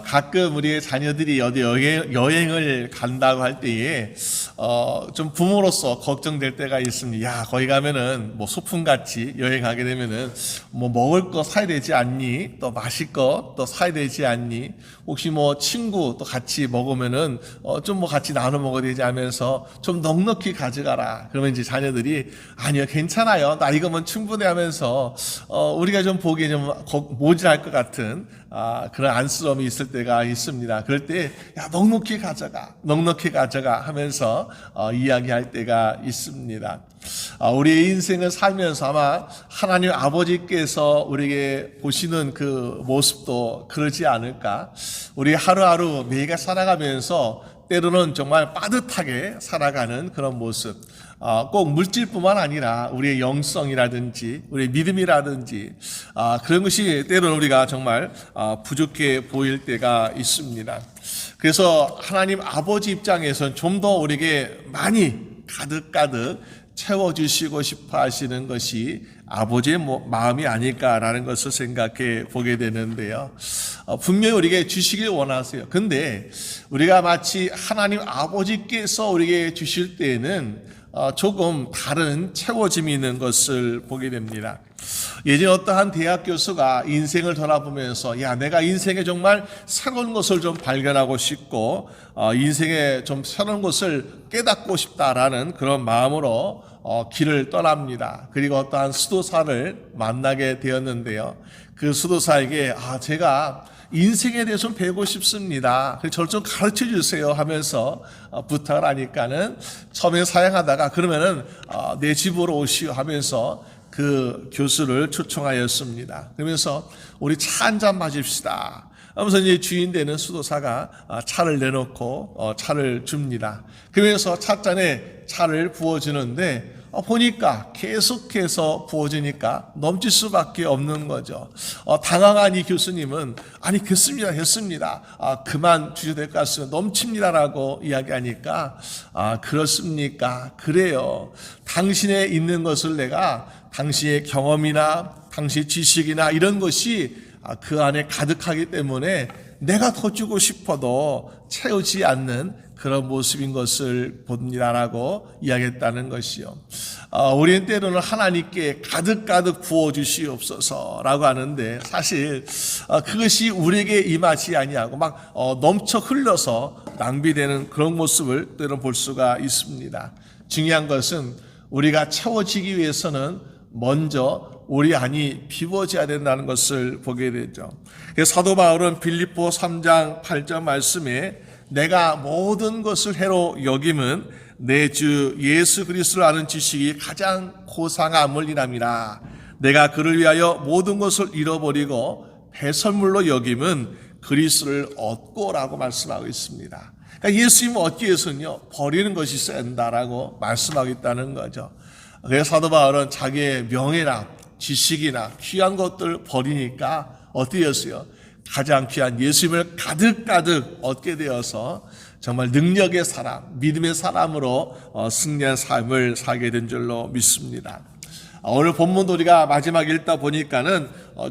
가끔 우리의 자녀들이 어디 여행을 간다고 할 때에 좀 부모로서 걱정될 때가 있습니다. 야, 거기 가면은 뭐 소풍같이 여행 가게 되면은 뭐 먹을 거 사야 되지 않니? 또 마실 거 또 사야 되지 않니? 혹시 뭐 친구 또 같이 먹으면은 좀 뭐 같이 나눠 먹어야 되지 하면서 좀 넉넉히 가져가라. 그러면 이제 자녀들이 아니요, 괜찮아요, 나 이거면 충분해 하면서 우리가 좀 보기에 좀 모질할 것 같은 그런 안쓰러움이 있을 때가 있습니다. 그럴 때 야, 넉넉히 가져가 하면서 이야기할 때가 있습니다. 우리의 인생을 살면서 아마 하나님 아버지께서 우리에게 보시는 그 모습도 그러지 않을까. 우리 하루하루 매일가 살아가면서 때로는 정말 빠듯하게 살아가는 그런 모습, 꼭 물질뿐만 아니라 우리의 영성이라든지 우리의 믿음이라든지 그런 것이 때로는 우리가 정말 부족해 보일 때가 있습니다. 그래서 하나님 아버지 입장에서는 좀 더 우리에게 많이 가득가득 채워주시고 싶어 하시는 것이 아버지의 마음이 아닐까라는 것을 생각해 보게 되는데요. 분명히 우리에게 주시길 원하세요. 근데 우리가 마치 하나님 아버지께서 우리에게 주실 때에는 조금 다른 채워짐이 있는 것을 보게 됩니다. 예전 어떠한 대학 교수가 인생을 돌아보면서 야, 내가 인생에 정말 새로운 것을 좀 발견하고 싶고 인생에 좀 새로운 것을 깨닫고 싶다라는 그런 마음으로 길을 떠납니다. 그리고 어떠한 수도사를 만나게 되었는데요. 그 수도사에게 제가 인생에 대해서 좀 배우고 싶습니다. 그래서 저를 좀 가르쳐 주세요 하면서 부탁을 하니까는 처음에 사양하다가 그러면은 내 집으로 오시오 하면서 그 교수를 초청하였습니다. 그러면서 우리 차 한잔 마십시다 하면서 이제 주인 되는 수도사가 차를 내놓고 차를 줍니다. 그러면서 찻잔에 차를 부어주는데 보니까 계속해서 부어지니까 넘칠 수밖에 없는 거죠. 당황한 이 교수님은 아니 됐습니다. 그만 주셔도 될 것 같습니다. 넘칩니다라고 이야기하니까 그렇습니까? 그래요. 당신의 있는 것을 내가 당신의 경험이나 당신의 지식이나 이런 것이 그 안에 가득하기 때문에 내가 더 주고 싶어도 채우지 않는 그런 모습인 것을 봅니다라고 이야기했다는 것이요. 우리는 때로는 하나님께 가득가득 부어주시옵소서라고 하는데 사실 그것이 우리에게 임하지 아니하고 막 넘쳐 흘러서 낭비되는 그런 모습을 때로는 볼 수가 있습니다. 중요한 것은 우리가 채워지기 위해서는 먼저 우리 안이 비워져야 된다는 것을 보게 되죠. 사도 바울은 빌립보 3장 8절 말씀에 내가 모든 것을 해로 여김은 내 주 예수 그리스도를 아는 지식이 가장 고상함을 이람이라. 내가 그를 위하여 모든 것을 잃어버리고 배설물로 여김은 그리스도를 얻고라고 말씀하고 있습니다. 그러니까 예수님을 얻기 위해서는요, 버리는 것이 있어야 된다라고 말씀하고 있다는 거죠. 그래서 사도 바울은 자기의 명예나 지식이나 귀한 것들을 버리니까 어떻게 되었어요? 가장 귀한 예수님을 가득가득 얻게 되어서 정말 능력의 사람, 믿음의 사람으로 승리한 삶을 살게 된 줄로 믿습니다. 오늘 본문도 우리가 마지막 읽다 보니까는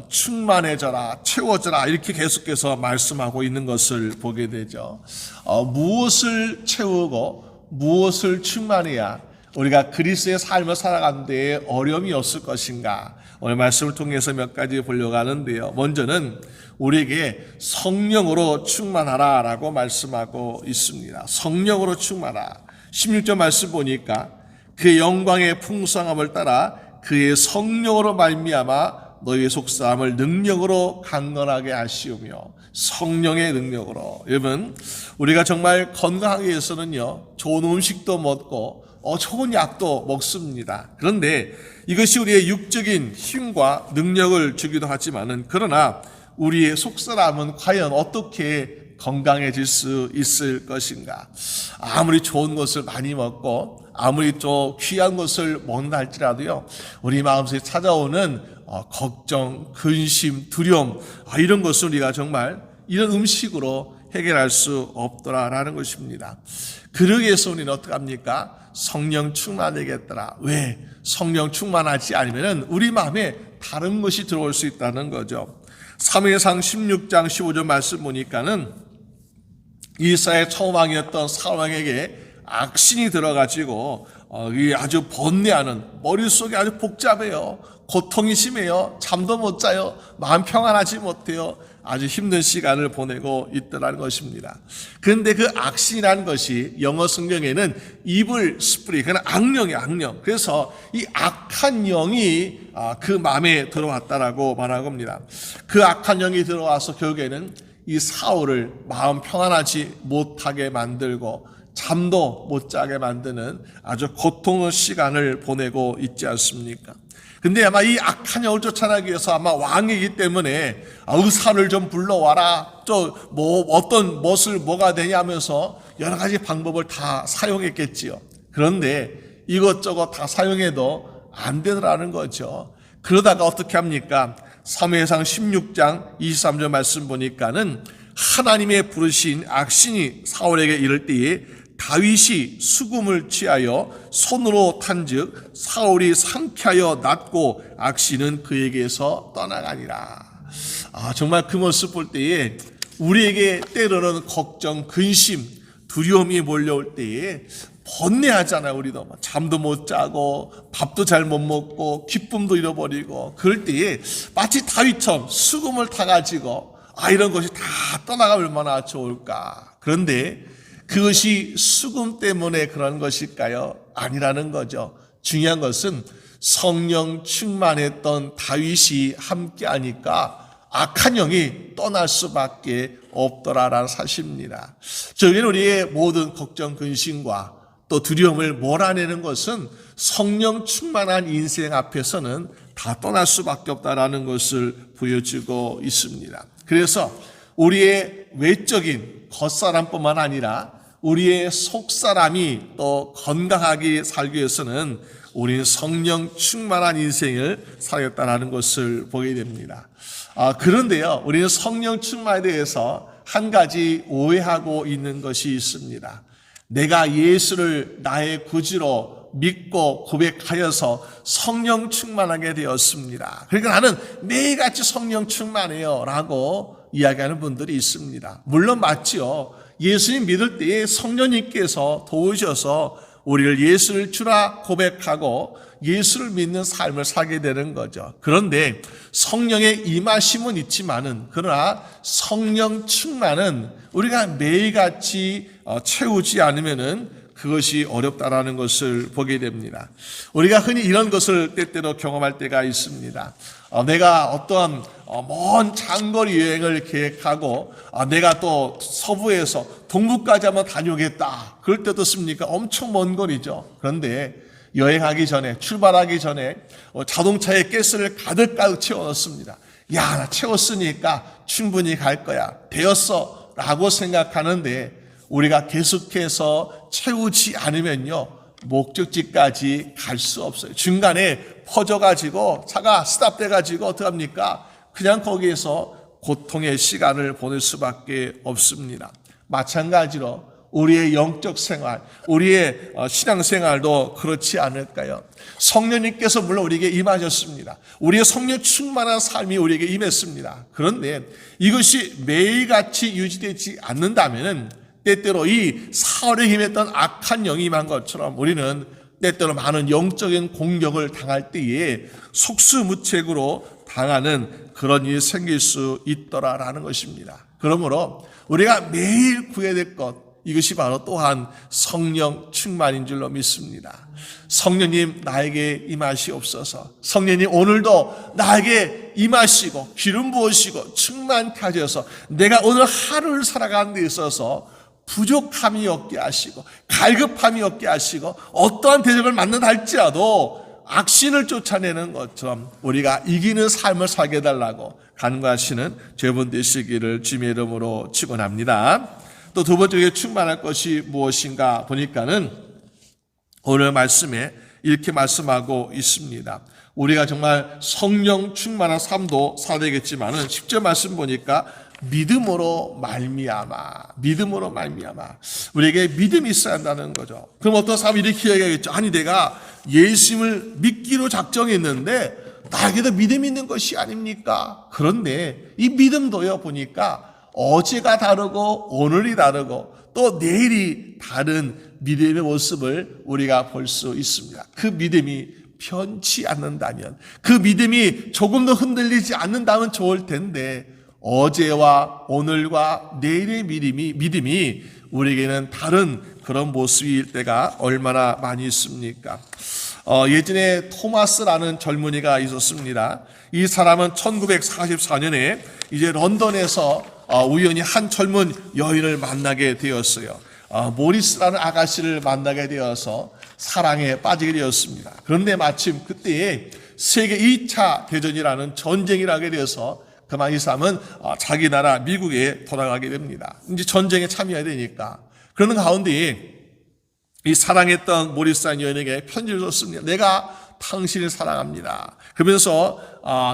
충만해져라, 채워져라 이렇게 계속해서 말씀하고 있는 것을 보게 되죠. 무엇을 채우고 무엇을 충만해야 우리가 그리스도의 삶을 살아가는 데에 어려움이 없을 것인가? 오늘 말씀을 통해서 몇 가지 보려고 하는데요. 먼저는 우리에게 성령으로 충만하라라고 말씀하고 있습니다. 성령으로 충만하라. 16절 말씀 보니까 그의 영광의 풍성함을 따라 그의 성령으로 말미암아 너희의 속사함을 능력으로 강건하게 하시오며 성령의 능력으로. 여러분, 우리가 정말 건강하기 위해서는요, 좋은 음식도 먹고 좋은 약도 먹습니다. 그런데 이것이 우리의 육적인 힘과 능력을 주기도 하지만은 그러나 우리의 속사람은 과연 어떻게 건강해질 수 있을 것인가? 아무리 좋은 것을 많이 먹고 아무리 또 귀한 것을 먹는다 할지라도요, 우리 마음속에 찾아오는 걱정, 근심, 두려움 이런 것을 우리가 정말 이런 음식으로 해결할 수 없더라라는 것입니다. 그러기 위해서 우리는 어떻게 합니까? 성령 충만하겠더라. 왜? 성령 충만하지 않으면 우리 마음에 다른 것이 들어올 수 있다는 거죠. 사무엘상 16장 15절 말씀 보니까는 이스라엘 처음 왕이었던 사울 왕에게 악신이 들어가지고 아주 번뇌하는, 머릿속이 아주 복잡해요. 고통이 심해요. 잠도 못 자요. 마음 평안하지 못해요. 아주 힘든 시간을 보내고 있더라는 것입니다. 그런데 그 악신이라는 것이 영어 성경에는 evil spirit, 그냥 악령이에요, 악령. 그래서 이 악한 영이 그 마음에 들어왔다라고 말하는 겁니다. 그 악한 영이 들어와서 결국에는 이 사울을 마음 평안하지 못하게 만들고 잠도 못 자게 만드는 아주 고통의 시간을 보내고 있지 않습니까? 근데 아마 이 악한 영을 쫓아내기 위해서 아마 왕이기 때문에 의사를 좀 불러와라, 어떤 무엇을 뭐가 되냐 하면서 여러 가지 방법을 다 사용했겠지요. 그런데 이것저것 다 사용해도 안 되더라는 거죠. 그러다가 어떻게 합니까? 사무엘상 16장 23절 말씀 보니까는 하나님의 부르신 악신이 사울에게 이를 때에 다윗이 수금을 취하여 손으로 탄즉 사울이 상쾌하여 낫고 악신은 그에게서 떠나가니라. 정말 그 모습 볼 때에 우리에게 때로는 걱정, 근심, 두려움이 몰려올 때에 번뇌하잖아요. 우리도 잠도 못 자고 밥도 잘 못 먹고 기쁨도 잃어버리고, 그럴 때에 마치 다윗처럼 수금을 타가지고 이런 것이 다 떠나가면 얼마나 좋을까. 그런데 그것이 수금 때문에 그런 것일까요? 아니라는 거죠. 중요한 것은 성령 충만했던 다윗이 함께하니까 악한 영이 떠날 수밖에 없더라라는 사실입니다. 저희는 우리의 모든 걱정, 근심과 또 두려움을 몰아내는 것은 성령 충만한 인생 앞에서는 다 떠날 수밖에 없다라는 것을 보여주고 있습니다. 그래서 우리의 외적인 겉사람뿐만 아니라 우리의 속사람이 또 건강하게 살기 위해서는 우리는 성령 충만한 인생을 살겠다는 것을 보게 됩니다. 그런데요, 우리는 성령 충만에 대해서 한 가지 오해하고 있는 것이 있습니다. 내가 예수를 나의 구주로 믿고 고백하여서 성령 충만하게 되었습니다. 그러니까 나는 매일같이 성령 충만해요 라고 이야기하는 분들이 있습니다. 물론 맞지요. 예수님 믿을 때에 성령님께서 도우셔서 우리를 예수를 주라 고백하고 예수를 믿는 삶을 살게 되는 거죠. 그런데 성령의 임하심은 있지만은, 그러나 성령 충만은 우리가 매일같이 채우지 않으면은 그것이 어렵다라는 것을 보게 됩니다. 우리가 흔히 이런 것을 때때로 경험할 때가 있습니다. 내가 어떠한 먼 장거리 여행을 계획하고 내가 또 서부에서 동부까지 한번 다녀오겠다. 그럴 때도 씁니까? 엄청 먼 거리죠. 그런데 여행하기 전에, 출발하기 전에 자동차에 가스를 가득 채워넣습니다. 야, 나 채웠으니까 충분히 갈 거야. 되었어 라고 생각하는데, 우리가 계속해서 채우지 않으면요, 목적지까지 갈 수 없어요. 중간에 퍼져가지고 차가 스탑돼가지고 어떡합니까? 그냥 거기에서 고통의 시간을 보낼 수밖에 없습니다. 마찬가지로 우리의 영적 생활, 우리의 신앙생활도 그렇지 않을까요? 성령님께서 물론 우리에게 임하셨습니다. 우리의 성령 충만한 삶이 우리에게 임했습니다. 그런데 이것이 매일같이 유지되지 않는다면 때때로 이 사울에 임했던 악한 영이 임한 것처럼 우리는 때때로 많은 영적인 공격을 당할 때에 속수무책으로 당하는 그런 일이 생길 수 있더라라는 것입니다. 그러므로 우리가 매일 구해야 될 것, 이것이 바로 또한 성령 충만인 줄로 믿습니다. 성령님 나에게 임하시옵소서. 성령님 오늘도 나에게 임하시고 기름 부으시고 충만케 하셔서 내가 오늘 하루를 살아가는 데 있어서 부족함이 없게 하시고 갈급함이 없게 하시고 어떠한 대적을 만난다 할지라도 악신을 쫓아내는 것처럼 우리가 이기는 삶을 살게 해달라고 간구하시는 죄분 되시기를 주님의 이름으로 축원합니다. 또 두 번째 충만할 것이 무엇인가 보니까는 오늘 말씀에 이렇게 말씀하고 있습니다. 우리가 정말 성령 충만한 삶도 살아야 되겠지만은 10절 말씀 보니까 믿음으로 말미암아 우리에게 믿음이 있어야 한다는 거죠. 그럼 어떤 사람이 이렇게 얘기하겠죠. 아니 내가 예수님을 믿기로 작정했는데 나에게도 믿음이 있는 것이 아닙니까? 그런데 이 믿음도요, 보니까 어제가 다르고 오늘이 다르고 또 내일이 다른 믿음의 모습을 우리가 볼 수 있습니다. 그 믿음이 변치 않는다면, 그 믿음이 조금도 흔들리지 않는다면 좋을 텐데, 어제와 오늘과 내일의 믿음이 우리에게는 다른 그런 모습일 때가 얼마나 많이 있습니까? 예전에 토마스라는 젊은이가 있었습니다. 이 사람은 1944년에 이제 런던에서 우연히 한 젊은 여인을 만나게 되었어요. 모리스라는 아가씨를 만나게 되어서 사랑에 빠지게 되었습니다. 그런데 마침 그때에 세계 2차 대전이라는 전쟁이 나게 되어서 그만 이 사람은 자기 나라 미국에 돌아가게 됩니다. 이제 전쟁에 참여해야 되니까. 그러는 가운데 이 사랑했던 모리스라는 여인에게 편지를 썼습니다. 내가 당신을 사랑합니다. 그러면서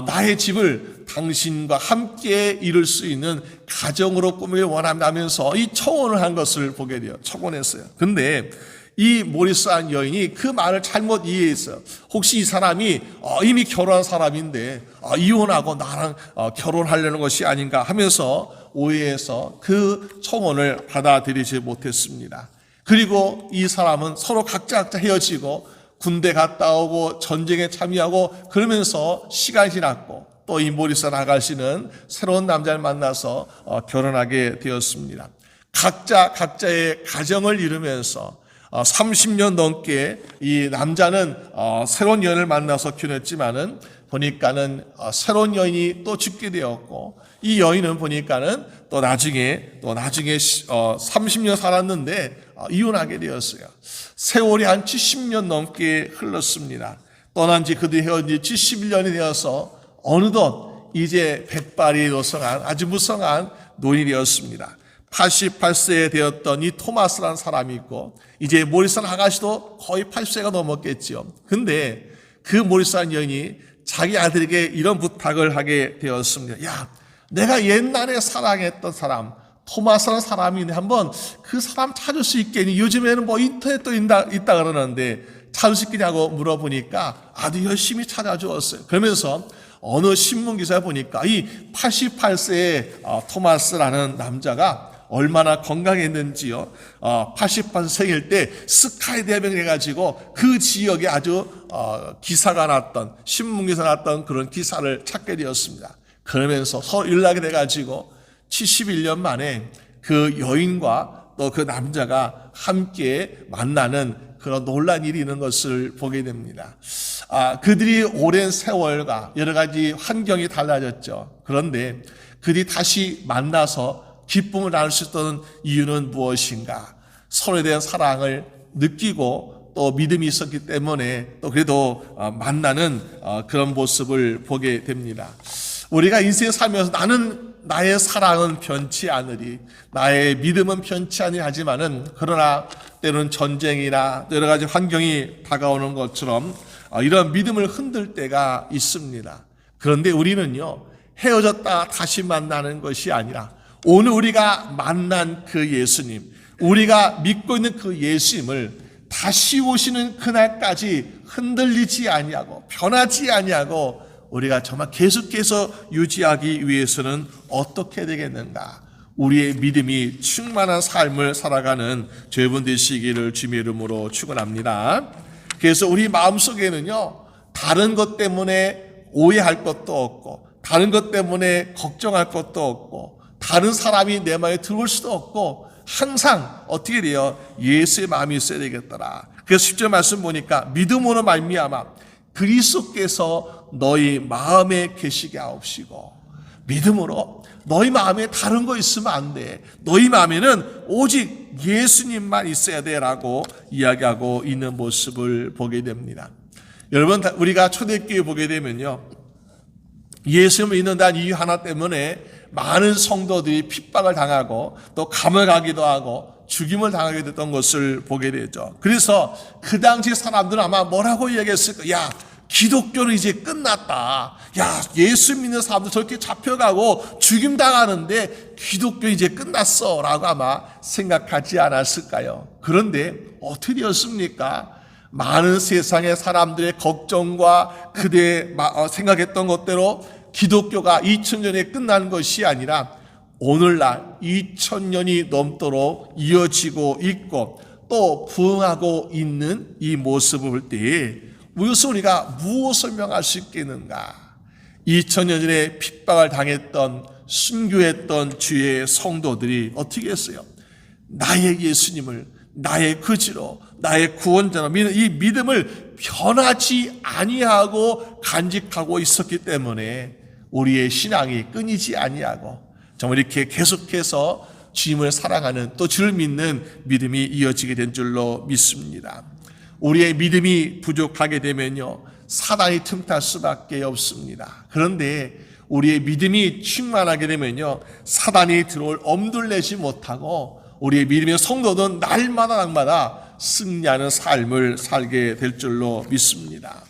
나의 집을 당신과 함께 이룰 수 있는 가정으로 꾸미길 원한다면서 이 청혼을 한 것을 보게 돼요. 청혼했어요. 근데 이 모리스라는 여인이 그 말을 잘못 이해했어요. 혹시 이 사람이 이미 결혼한 사람인데 이혼하고 나랑 결혼하려는 것이 아닌가 하면서 오해해서 그 청혼을 받아들이지 못했습니다. 그리고 이 사람은 서로 각자 헤어지고 군대 갔다 오고 전쟁에 참여하고 그러면서 시간이 지났고 또 이 모리스라는 아가씨는 새로운 남자를 만나서 결혼하게 되었습니다. 각자의 가정을 이루면서 30년 넘게 이 남자는 새로운 여인을 만나서 결혼했지만은 보니까는 새로운 여인이 또 죽게 되었고 이 여인은 보니까는 또 나중에 30년 살았는데 이혼하게 되었어요. 세월이 한 70년 넘게 흘렀습니다. 떠난 지 그들이 헤어진 지 71년이 되어서 어느덧 이제 백발이 노성한 아주 무성한 노인이 되었습니다. 88세 되었던 이 토마스라는 사람이 있고 이제 모리스라는 아가씨도 거의 80세가 넘었겠지요. 근데 그 모리스라는 여인이 자기 아들에게 이런 부탁을 하게 되었습니다. 야, 내가 옛날에 사랑했던 사람 토마스라는 사람이 한번 그 사람 찾을 수 있겠니? 요즘에는 뭐 인터넷도 있다 그러는데 찾을 수 있겠냐고 물어보니까 아주 열심히 찾아주었어요. 그러면서 어느 신문 기사에 보니까 이 88세의 토마스라는 남자가 얼마나 건강했는지요. 88세 생일 때 스카이 대병을 해가지고 그 지역에 아주 기사가 났던 신문 기사 났던 그런 기사를 찾게 되었습니다. 그러면서 서로 연락이 돼가지고 71년 만에 그 여인과 또 그 남자가 함께 만나는 그런 놀라운 일이 있는 것을 보게 됩니다. 그들이 오랜 세월과 여러 가지 환경이 달라졌죠. 그런데 그들이 다시 만나서 기쁨을 나눌 수 있던 이유는 무엇인가? 서로에 대한 사랑을 느끼고 또 믿음이 있었기 때문에 또 그래도 만나는 그런 모습을 보게 됩니다. 우리가 인생을 살면서 나의 사랑은 변치 않으리, 나의 믿음은 변치 않으리 하지만은 그러나 때로는 전쟁이나 여러 가지 환경이 다가오는 것처럼 이런 믿음을 흔들 때가 있습니다. 그런데 우리는요, 헤어졌다 다시 만나는 것이 아니라 오늘 우리가 만난 그 예수님, 우리가 믿고 있는 그 예수님을 다시 오시는 그날까지 흔들리지 아니하고 변하지 아니하고 우리가 정말 계속해서 유지하기 위해서는 어떻게 되겠는가? 우리의 믿음이 충만한 삶을 살아가는 저여러분 되시기를 주님의 이름으로 축원합니다. 그래서 우리 마음속에는요, 다른 것 때문에 오해할 것도 없고 다른 것 때문에 걱정할 것도 없고 다른 사람이 내 마음에 들어올 수도 없고 항상 어떻게 돼요? 예수의 마음이 있어야 되겠더라. 그래서 10절 말씀 보니까 믿음으로 말미암아 그리스도께서 너희 마음에 계시게 하옵시고, 믿음으로 너희 마음에 다른 거 있으면 안 돼. 너희 마음에는 오직 예수님만 있어야 돼라고 이야기하고 있는 모습을 보게 됩니다. 여러분, 우리가 초대교회 보게 되면요, 예수님을 믿는다는 이유 하나 때문에 많은 성도들이 핍박을 당하고 또 감을 가기도 하고 죽임을 당하게 됐던 것을 보게 되죠. 그래서 그 당시 사람들은 아마 뭐라고 이야기했을까? 야, 기독교는 이제 끝났다. 야, 예수 믿는 사람들 저렇게 잡혀가고 죽임 당하는데 기독교 이제 끝났어 라고 아마 생각하지 않았을까요? 그런데 어떻게 되었습니까? 많은 세상의 사람들의 걱정과 그대의 생각했던 것대로 기독교가 2000년에 끝난 것이 아니라 오늘날 2000년이 넘도록 이어지고 있고 또 부흥하고 있는 이 모습을 볼 때에 이것을 우리가 무엇을 설명할 수 있겠는가? 2000년 전에 핍박을 당했던 순교했던 주의 성도들이 어떻게 했어요? 나의 예수님을 나의 거지로 나의 구원자로 믿는 이 믿음을 변하지 아니하고 간직하고 있었기 때문에 우리의 신앙이 끊이지 아니하고 정말 이렇게 계속해서 주님을 사랑하는 또 주를 믿는 믿음이 이어지게 된 줄로 믿습니다. 우리의 믿음이 부족하게 되면요 사단이 틈탈 수밖에 없습니다. 그런데 우리의 믿음이 충만하게 되면요 사단이 들어올 엄두를 내지 못하고 우리의 믿음의 성도는 날마다 승리하는 삶을 살게 될 줄로 믿습니다.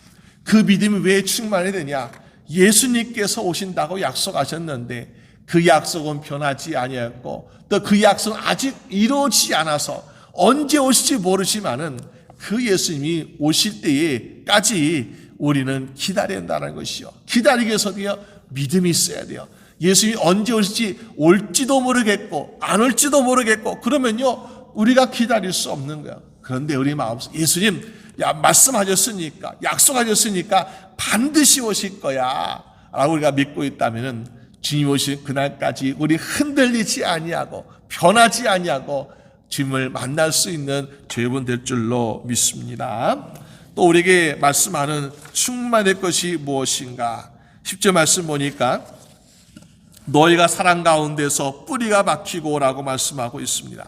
그 믿음이 왜 충만이 되냐? 예수님께서 오신다고 약속하셨는데 그 약속은 변하지 아니했고 또 그 약속은 아직 이루어지지 않아서 언제 오실지 모르지만은 그 예수님이 오실 때에까지 우리는 기다려야 한다는 것이요. 기다리기 위해서도요 믿음이 있어야 돼요. 예수님이 언제 오실지 올지도 모르겠고 안 올지도 모르겠고 그러면요 우리가 기다릴 수 없는 거야. 그런데 우리 마음속 예수님 말씀하셨으니까 약속하셨으니까 반드시 오실 거야 라고 우리가 믿고 있다면은 주님 오실 그날까지 우리 흔들리지 아니하고 변하지 아니하고 주님을 만날 수 있는 죄분 될 줄로 믿습니다. 또 우리에게 말씀하는 충만할 것이 무엇인가? 10절 말씀 보니까 너희가 사랑 가운데서 뿌리가 박히고 라고 말씀하고 있습니다.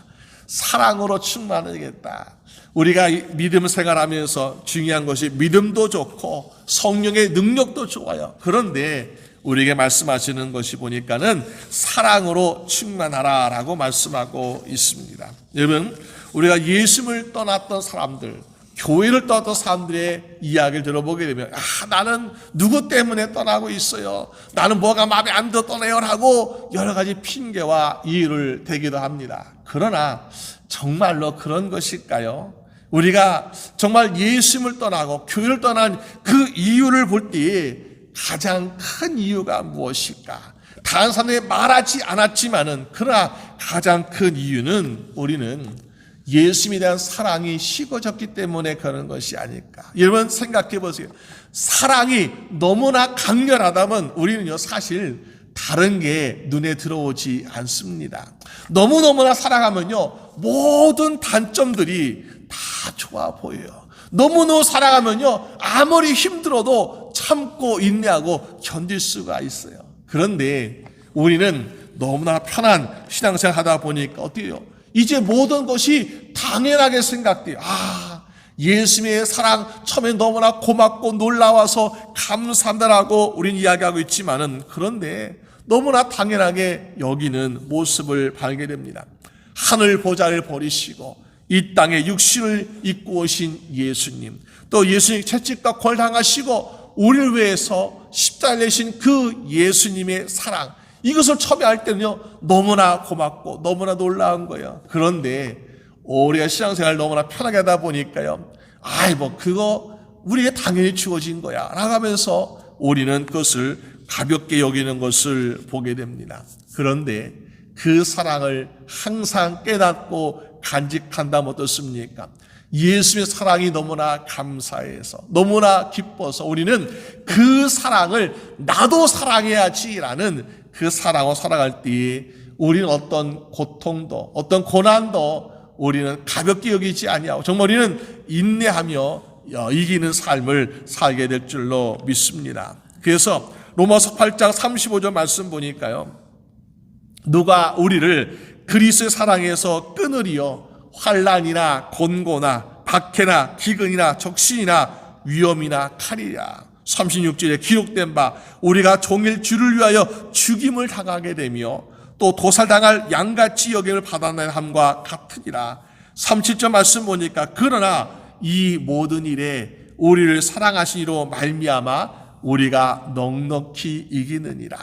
사랑으로 충만하겠다. 우리가 믿음 생활하면서 중요한 것이 믿음도 좋고 성령의 능력도 좋아요. 그런데 우리에게 말씀하시는 것이 보니까는 사랑으로 충만하라 라고 말씀하고 있습니다. 여러분 우리가 예수님을 떠났던 사람들 교회를 떠났던 사람들의 이야기를 들어보게 되면 나는 누구 때문에 떠나고 있어요. 나는 뭐가 마음에 안 들어 떠나요 라고 여러 가지 핑계와 이유를 대기도 합니다. 그러나 정말로 그런 것일까요? 우리가 정말 예수님을 떠나고 교회를 떠난 그 이유를 볼 때에 가장 큰 이유가 무엇일까? 다른 사람들이 말하지 않았지만은 그러나 가장 큰 이유는 우리는 예수님에 대한 사랑이 식어졌기 때문에 그런 것이 아닐까. 여러분 생각해 보세요. 사랑이 너무나 강렬하다면 우리는요 사실 다른 게 눈에 들어오지 않습니다. 너무너무나 사랑하면요 모든 단점들이 다 좋아 보여요. 너무너무 사랑하면요 아무리 힘들어도 참고 인내하고 견딜 수가 있어요. 그런데 우리는 너무나 편한 신앙생활 하다 보니까 어떻게 해요? 이제 모든 것이 당연하게 생각돼요. 예수님의 사랑 처음에 너무나 고맙고 놀라워서 감사한다라고 우리는 이야기하고 있지만은 그런데 너무나 당연하게 여기는 모습을 발견 됩니다. 하늘 보좌를 버리시고 이 땅에 육신을 입고 오신 예수님, 또 예수님 채찍과 골 당하시고 우리를 위해서 십자가를 내신 그 예수님의 사랑, 이것을 처음에 할 때는요 너무나 고맙고 너무나 놀라운 거예요. 그런데 우리가 신앙생활을 너무나 편하게 하다 보니까요 그거 우리에게 당연히 주어진 거야 라고 하면서 우리는 그것을 가볍게 여기는 것을 보게 됩니다. 그런데 그 사랑을 항상 깨닫고 간직한다면 어떻습니까? 예수의 사랑이 너무나 감사해서 너무나 기뻐서 우리는 그 사랑을 나도 사랑해야지라는 그 사랑을 살아갈 때에 우리는 어떤 고통도 어떤 고난도 우리는 가볍게 여기지 아니하고 정말 우리는 인내하며 이기는 삶을 살게 될 줄로 믿습니다. 그래서 로마서 8장 35절 말씀 보니까요 누가 우리를 그리스도의 사랑에서 끊으리요 환난이나 곤고나 박해나 기근이나 적신이나 위험이나 칼이라. 36절에 기록된 바 우리가 종일 주를 위하여 죽임을 당하게 되며 또 도살당할 양같이 여김을 받아낸 함과 같으니라. 37절 말씀 보니까 그러나 이 모든 일에 우리를 사랑하신 이로 말미암아 우리가 넉넉히 이기느니라.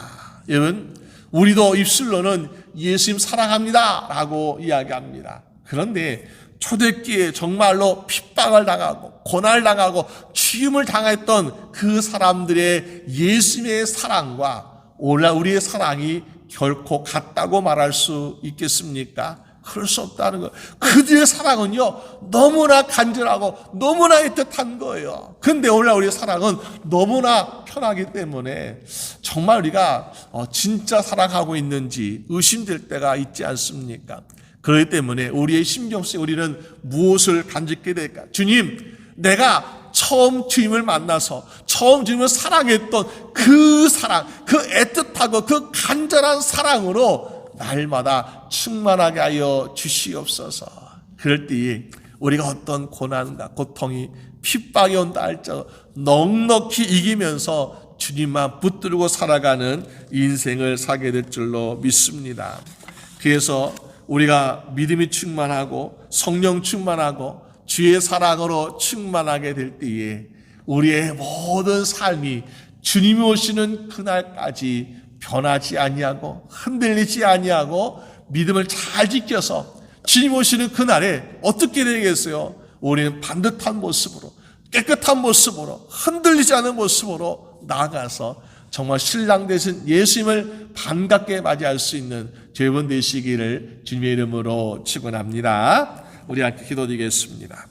여러분 우리도 입술로는 예수님 사랑합니다 라고 이야기합니다. 그런데 초대기에 정말로 핍박을 당하고 고난을 당하고 죽임을 당했던 그 사람들의 예수님의 사랑과 오늘날 우리의 사랑이 결코 같다고 말할 수 있겠습니까? 그럴 수 없다는 거예요. 그들의 사랑은요, 너무나 간절하고 너무나 애틋한 거예요. 근데 오늘날 우리의 사랑은 너무나 편하기 때문에 정말 우리가 진짜 사랑하고 있는지 의심될 때가 있지 않습니까? 그렇기 때문에 우리의 심경 속에 우리는 무엇을 간직게 될까? 주님, 내가 처음 주님을 만나서 처음 주님을 사랑했던 그 사랑, 그 애틋하고 그 간절한 사랑으로 날마다 충만하게 하여 주시옵소서. 그럴 때에 우리가 어떤 고난과 고통이 핍박이 온다 할지라도 넉넉히 이기면서 주님만 붙들고 살아가는 인생을 살게 될 줄로 믿습니다. 그래서 우리가 믿음이 충만하고 성령 충만하고 주의 사랑으로 충만하게 될 때에 우리의 모든 삶이 주님이 오시는 그날까지 변하지 아니하고 흔들리지 아니하고 믿음을 잘 지켜서 주님 오시는 그날에 어떻게 되겠어요? 우리는 반듯한 모습으로 깨끗한 모습으로 흔들리지 않은 모습으로 나아가서 정말 신랑 되신 예수님을 반갑게 맞이할 수 있는 여러분 되시기를 주님의 이름으로 축원합니다. 우리 함께 기도드리겠습니다.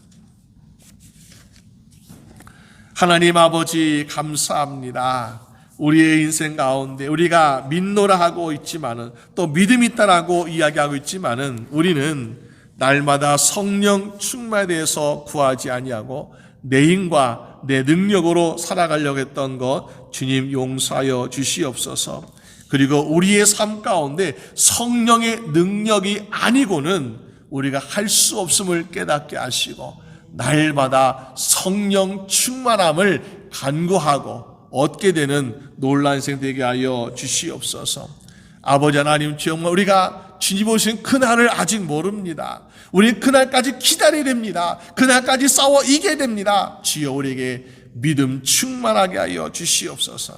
하나님 아버지 감사합니다. 우리의 인생 가운데 우리가 믿노라 하고 있지만은 또 믿음이 있다라고 이야기하고 있지만은 우리는 날마다 성령 충만에 대해서 구하지 아니하고 내 힘과 내 능력으로 살아가려고 했던 것 주님 용서하여 주시옵소서. 그리고 우리의 삶 가운데 성령의 능력이 아니고는 우리가 할 수 없음을 깨닫게 하시고 날마다 성령 충만함을 간구하고 얻게 되는 놀라운 인생 되게 하여 주시옵소서. 아버지 하나님, 정말 우리가 주님 오신 그날을 아직 모릅니다. 우리는 그날까지 기다려야 됩니다. 그날까지 싸워 이겨야 됩니다. 주여 우리에게 믿음 충만하게 하여 주시옵소서.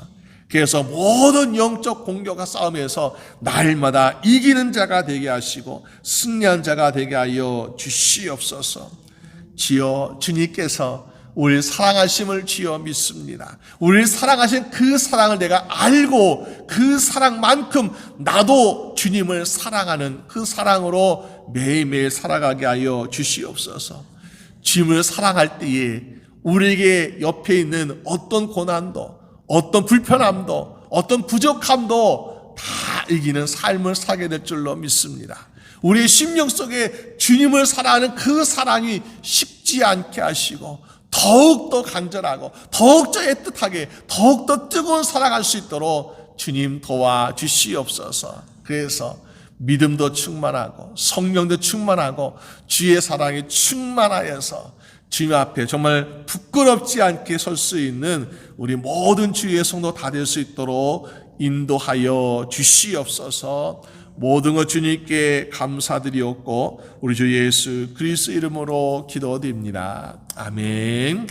그래서 모든 영적 공격과 싸움에서 날마다 이기는 자가 되게 하시고 승리한 자가 되게 하여 주시옵소서. 주여 주님께서 우리를 사랑하심을 주여 믿습니다. 우리를 사랑하신 그 사랑을 내가 알고 그 사랑만큼 나도 주님을 사랑하는 그 사랑으로 매일매일 살아가게 하여 주시옵소서. 주님을 사랑할 때에 우리에게 옆에 있는 어떤 고난도 어떤 불편함도 어떤 부족함도 다 이기는 삶을 살게 될 줄로 믿습니다. 우리의 심령 속에 주님을 사랑하는 그 사랑이 식지 않게 하시고 더욱더 간절하고 더욱더 애틋하게 더욱더 뜨거운 사랑할 수 있도록 주님 도와주시옵소서. 그래서 믿음도 충만하고 성령도 충만하고 주의 사랑이 충만하여서 주님 앞에 정말 부끄럽지 않게 설 수 있는 우리 모든 주의 성도 다 될 수 있도록 인도하여 주시옵소서. 모든 것 주님께 감사드리옵고 우리 주 예수 그리스도 이름으로 기도드립니다. 아멘.